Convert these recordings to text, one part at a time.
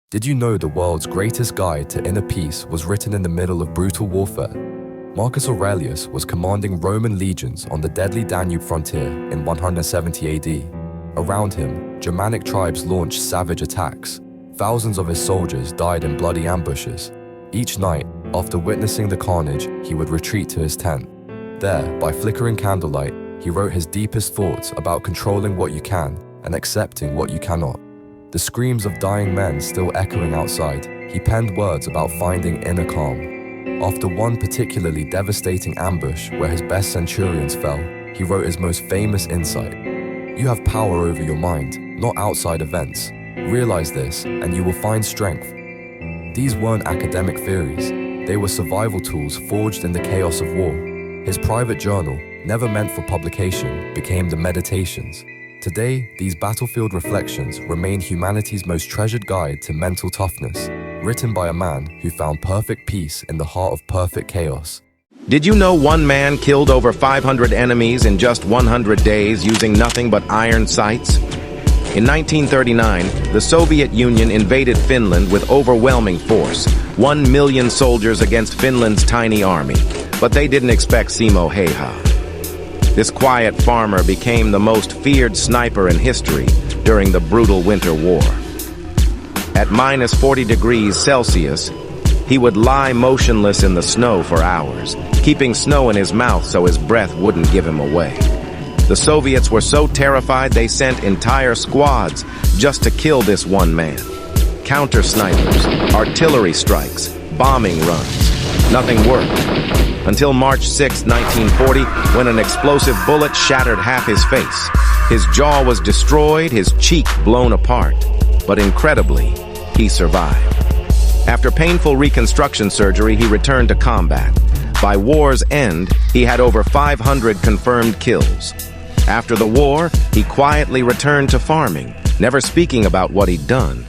Did you know the world's greatest guide to inner peace was written in the middle of brutal warfare? Marcus Aurelius was commanding Roman legions on the deadly Danube frontier in 170 AD. Around him, Germanic tribes launched savage attacks. Thousands of his soldiers died in bloody ambushes. Each night, after witnessing the carnage, he would retreat to his tent. There, by flickering candlelight, he wrote his deepest thoughts about controlling what you can and accepting what you cannot. The screams of dying men still echoing outside, he penned words about finding inner calm. After one particularly devastating ambush where his best centurions fell, he wrote his most famous insight. You have power over your mind, not outside events. Realize this, and you will find strength. These weren't academic theories. They were survival tools forged in the chaos of war. His private journal, never meant for publication, became the Meditations. Today, these battlefield reflections remain humanity's most treasured guide to mental toughness, written by a man who found perfect peace in the heart of perfect chaos. Did you know one man killed over 500 enemies in just 100 days using nothing but iron sights? In 1939, the Soviet Union invaded Finland with overwhelming force, 1 million soldiers against Finland's tiny army. But they didn't expect Simo Häyhä. This quiet farmer became the most feared sniper in history during the brutal Winter War. At minus 40 degrees Celsius, he would lie motionless in the snow for hours, keeping snow in his mouth so his breath wouldn't give him away. The Soviets were so terrified they sent entire squads just to kill this one man. Counter-snipers, artillery strikes, bombing runs. Nothing worked. Until March 6, 1940, when an explosive bullet shattered half his face. His jaw was destroyed, his cheek blown apart. But incredibly, he survived. After painful reconstruction surgery, he returned to combat. By war's end, he had over 500 confirmed kills. After the war, he quietly returned to farming, never speaking about what he'd done.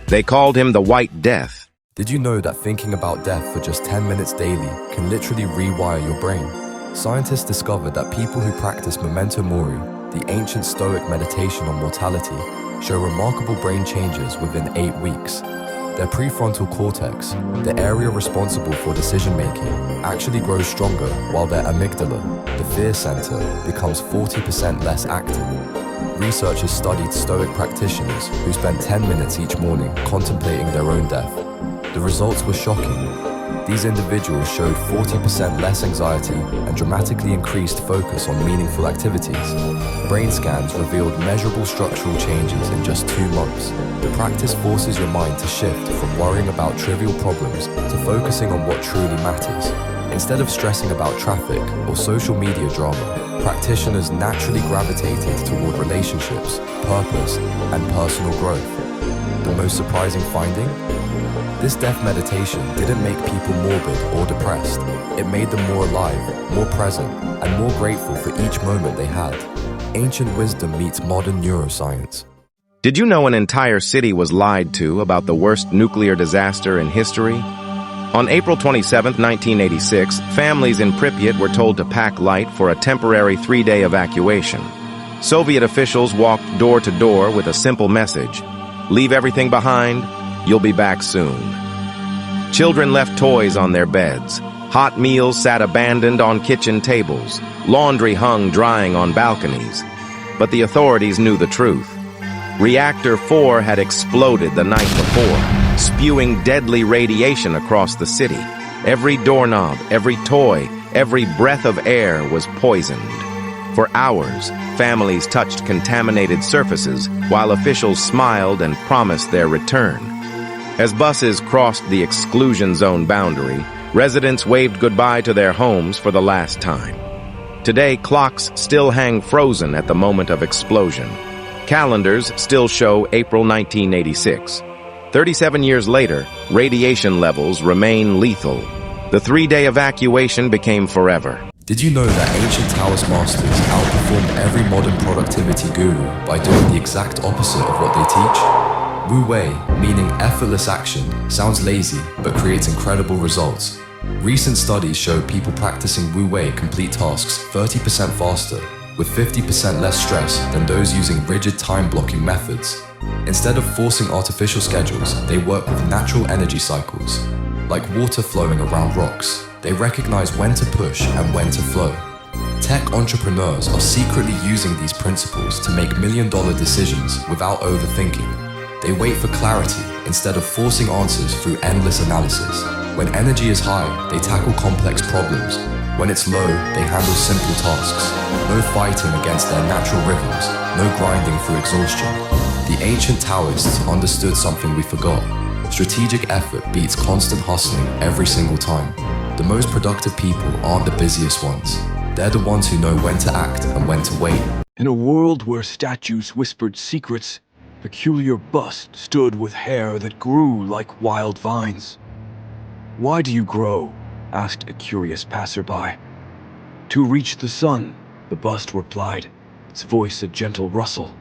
They called him the White Death. Did you know that thinking about death for just 10 minutes daily can literally rewire your brain? Scientists discovered that people who practice memento mori, the ancient Stoic meditation on mortality, show remarkable brain changes within 8 weeks. Their prefrontal cortex, the area responsible for decision-making, actually grows stronger while their amygdala, the fear center, becomes 40% less active. Researchers studied Stoic practitioners who spent 10 minutes each morning contemplating their own death. The results were shocking. These individuals showed 40% less anxiety and dramatically increased focus on meaningful activities. Brain scans revealed measurable structural changes in just 2 months. The practice forces your mind to shift from worrying about trivial problems to focusing on what truly matters. Instead of stressing about traffic or social media drama, practitioners naturally gravitated toward relationships, purpose, and personal growth. The most surprising finding? This death meditation didn't make people morbid or depressed. It made them more alive, more present, and more grateful for each moment they had. Ancient wisdom meets modern neuroscience. Did you know an entire city was lied to about the worst nuclear disaster in history? On April 27, 1986, families in Pripyat were told to pack light for a temporary 3-day evacuation. Soviet officials walked door to door with a simple message: leave everything behind, you'll be back soon. Children left toys on their beds. Hot meals sat abandoned on kitchen tables. Laundry hung drying on balconies. But the authorities knew the truth. Reactor 4 had exploded the night before, spewing deadly radiation across the city. Every doorknob, every toy, every breath of air was poisoned. For hours, families touched contaminated surfaces while officials smiled and promised their return. As buses crossed the exclusion zone boundary, residents waved goodbye to their homes for the last time. Today, clocks still hang frozen at the moment of explosion. Calendars still show April 1986. 37 years later, radiation levels remain lethal. The 3-day evacuation became forever. Did you know that ancient Taoist masters outperformed every modern productivity guru by doing the exact opposite of what they teach? Wu Wei, meaning effortless action, sounds lazy but creates incredible results. Recent studies show people practicing Wu Wei complete tasks 30% faster, with 50% less stress than those using rigid time-blocking methods. Instead of forcing artificial schedules, they work with natural energy cycles. Like water flowing around rocks, they recognize when to push and when to flow. Tech entrepreneurs are secretly using these principles to make million-dollar decisions without overthinking. They wait for clarity instead of forcing answers through endless analysis. When energy is high, they tackle complex problems. When it's low, they handle simple tasks. No fighting against their natural rhythms, no grinding through exhaustion. The ancient Taoists understood something we forgot. Strategic effort beats constant hustling every single time. The most productive people aren't the busiest ones. They're the ones who know when to act and when to wait. In a world where statues whispered secrets, a peculiar bust stood with hair that grew like wild vines. "Why do you grow?" asked a curious passerby. "To reach the sun," the bust replied, its voice a gentle rustle.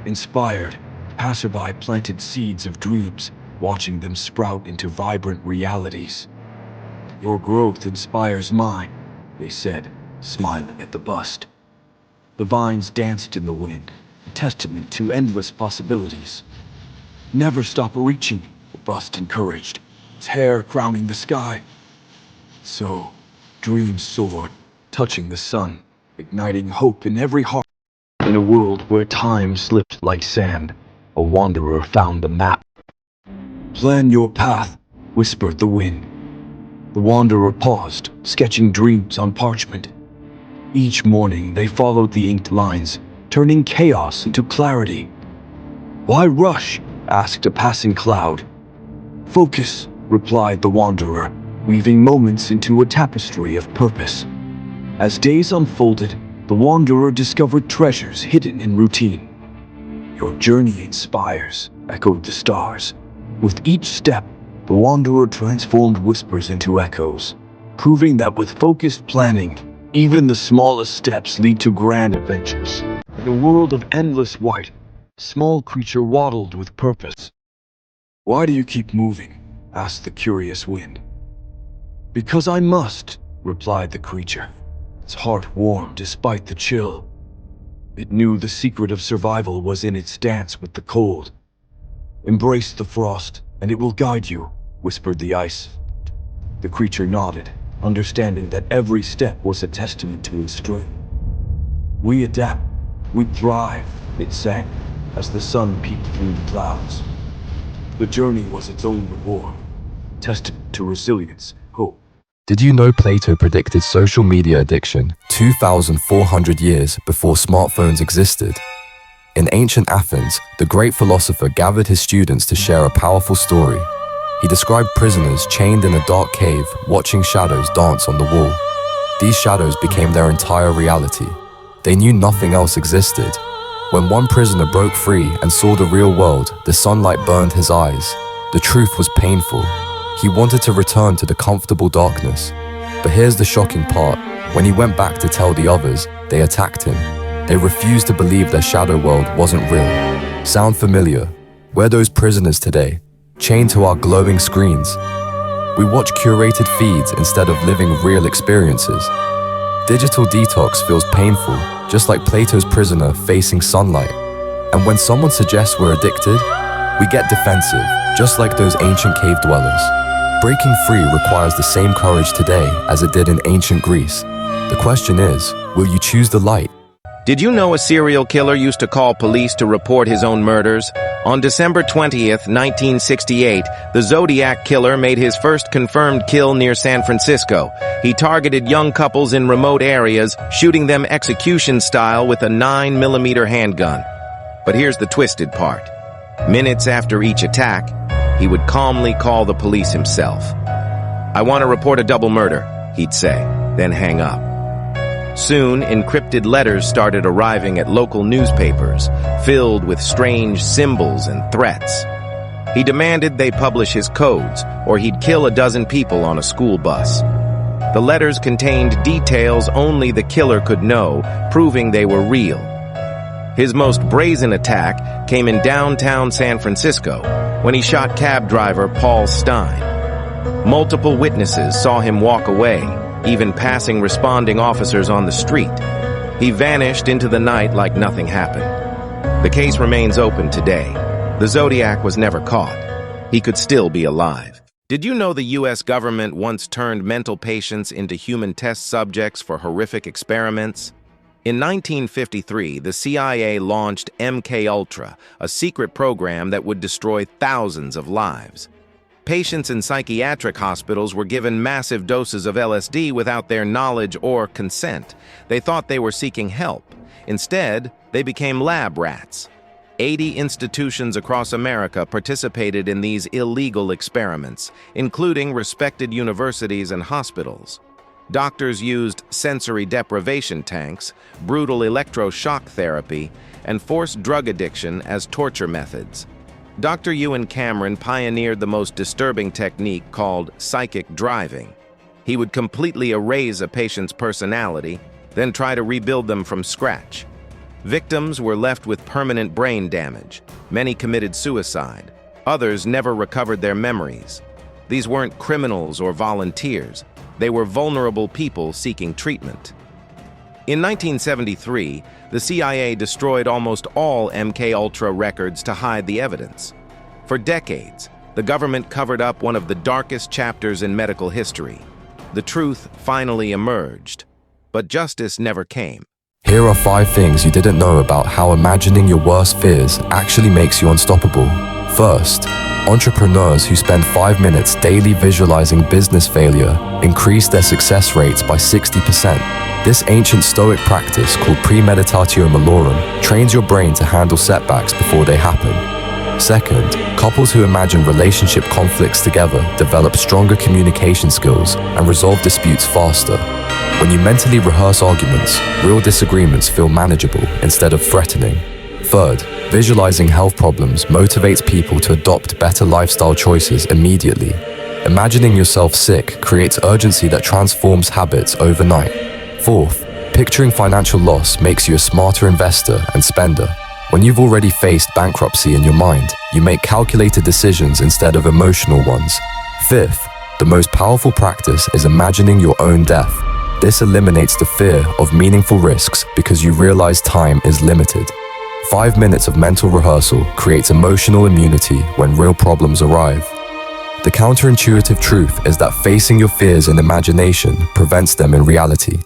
Inspired, passerby planted seeds of dreams, watching them sprout into vibrant realities. "Your growth inspires mine," they said, smiling at the bust. The vines danced in the wind, a testament to endless possibilities. "Never stop reaching," the bust encouraged, its hair crowning the sky. So, dreams soared, touching the sun, igniting hope in every heart. In a world where time slipped like sand, a wanderer found a map. "Plan your path," whispered the wind. The wanderer paused, sketching dreams on parchment. Each morning they followed the inked lines, turning chaos into clarity. "Why rush?" asked a passing cloud. "Focus," replied the wanderer, weaving moments into a tapestry of purpose. As days unfolded, the wanderer discovered treasures hidden in routine. "Your journey inspires," echoed the stars. With each step, the wanderer transformed whispers into echoes, proving that with focused planning, even the smallest steps lead to grand adventures. In a world of endless white, a small creature waddled with purpose. "Why do you keep moving?" asked the curious wind. "Because I must," replied the creature, its heart warm despite the chill. It knew the secret of survival was in its dance with the cold. "Embrace the frost, and it will guide you," whispered the ice. The creature nodded, understanding that every step was a testament to its strength. "We adapt, we thrive," it sang, as the sun peeked through the clouds. The journey was its own reward, testament to resilience, hope. Did you know Plato predicted social media addiction 2,400 years before smartphones existed? In ancient Athens, the great philosopher gathered his students to share a powerful story. He described prisoners chained in a dark cave, watching shadows dance on the wall. These shadows became their entire reality. They knew nothing else existed. When one prisoner broke free and saw the real world, the sunlight burned his eyes. The truth was painful. He wanted to return to the comfortable darkness. But here's the shocking part. When he went back to tell the others, they attacked him. They refused to believe their shadow world wasn't real. Sound familiar? We're those prisoners today, chained to our glowing screens. We watch curated feeds instead of living real experiences. Digital detox feels painful, just like Plato's prisoner facing sunlight. And when someone suggests we're addicted, we get defensive, just like those ancient cave dwellers. Breaking free requires the same courage today as it did in ancient Greece. The question is, will you choose the light? Did you know a serial killer used to call police to report his own murders? On December 20th, 1968, the Zodiac Killer made his first confirmed kill near San Francisco. He targeted young couples in remote areas, shooting them execution style with a 9mm handgun. But here's the twisted part. Minutes after each attack, he would calmly call the police himself. "I want to report a double murder," he'd say, then hang up. Soon, encrypted letters started arriving at local newspapers, filled with strange symbols and threats. He demanded they publish his codes, or he'd kill a dozen people on a school bus. The letters contained details only the killer could know, proving they were real. His most brazen attack came in downtown San Francisco, when he shot cab driver Paul Stein. Multiple witnesses saw him walk away, even passing responding officers on the street. He vanished into the night like nothing happened. The case remains open today. The Zodiac was never caught. He could still be alive. Did you know the U.S. government once turned mental patients into human test subjects for horrific experiments? In 1953, the CIA launched MK-Ultra, a secret program that would destroy thousands of lives. Patients in psychiatric hospitals were given massive doses of LSD without their knowledge or consent. They thought they were seeking help. Instead, they became lab rats. 80 institutions across America participated in these illegal experiments, including respected universities and hospitals. Doctors used sensory deprivation tanks, brutal electroshock therapy, and forced drug addiction as torture methods. Dr. Ewan Cameron pioneered the most disturbing technique called psychic driving. He would completely erase a patient's personality, then try to rebuild them from scratch. Victims were left with permanent brain damage. Many committed suicide. Others never recovered their memories. These weren't criminals or volunteers. They were vulnerable people seeking treatment. In 1973, the CIA destroyed almost all MK-Ultra records to hide the evidence. For decades, the government covered up one of the darkest chapters in medical history. The truth finally emerged, but justice never came. Here are 5 things you didn't know about how imagining your worst fears actually makes you unstoppable. First, entrepreneurs who spend 5 minutes daily visualizing business failure increase their success rates by 60%. This ancient Stoic practice called premeditatio malorum trains your brain to handle setbacks before they happen. Second, couples who imagine relationship conflicts together develop stronger communication skills and resolve disputes faster. When you mentally rehearse arguments, real disagreements feel manageable instead of threatening. Third, visualizing health problems motivates people to adopt better lifestyle choices immediately. Imagining yourself sick creates urgency that transforms habits overnight. Fourth, picturing financial loss makes you a smarter investor and spender. When you've already faced bankruptcy in your mind, you make calculated decisions instead of emotional ones. Fifth, the most powerful practice is imagining your own death. This eliminates the fear of meaningful risks because you realize time is limited. 5 minutes of mental rehearsal creates emotional immunity when real problems arrive. The counterintuitive truth is that facing your fears in imagination prevents them in reality.